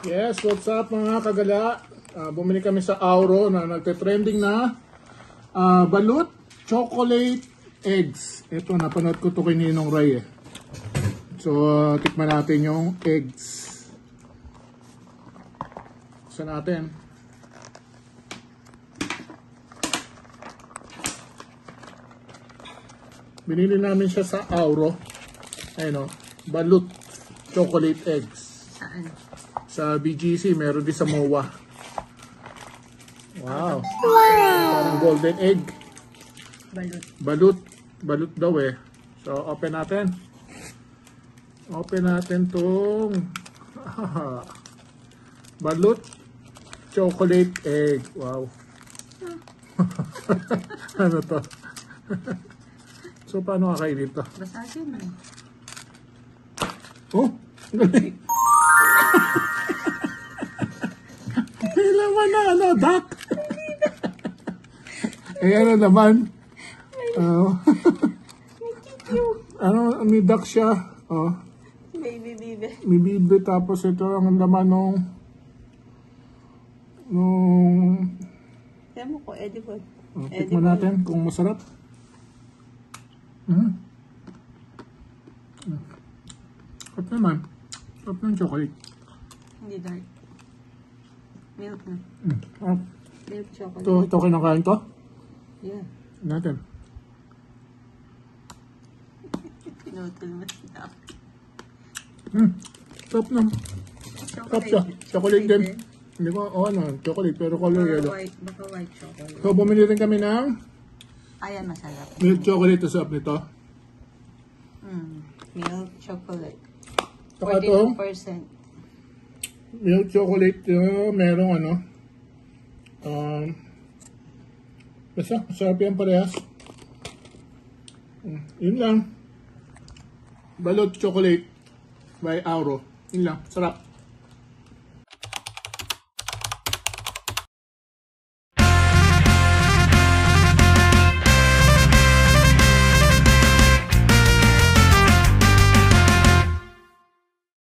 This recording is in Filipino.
Yes, what's up mga kagala? Bumili kami sa Auro na nagte-trending na balut chocolate eggs. Ito, napanood ko to kay Ninong Ray eh. So, tikman natin yung eggs. Buksan natin. Binili namin siya sa Auro. Ayun o, balut chocolate eggs. Saan? Sa BGC, meron din sa MOA. Wow. Parang golden egg. Balut. Balut daw eh. So, open natin. Open natin tong balut chocolate egg. Wow. Ano to? So, paano kakainin to? Basahin mo. Oh! Galing! May laman na ano, duck! Eh, ano naman? Ano, may duck siya. Oh. Baby. May bibi, tapos ito ang laman nung Kaya mo ko, edible. tikman natin kung masarap. Sarap naman. Sarap ng chocolate. Hindi dark. Milk na. Sarap. Milk chocolate. Ito kinakain to? Yeah. Natin. Pinutol mo siya. Sarap na. Sarap siya. Chocolate din. Hindi ko, chocolate, pero color yellow. Baka white chocolate. So, bumili rin kami ng Ayan, masarap. milk chocolate sa sarap nito. Milk chocolate. Saka ito, 42%. milk chocolate, merong basta, sarap yan parehas. Yun lang. Balot chocolate by Auro. Yun lang, sarap.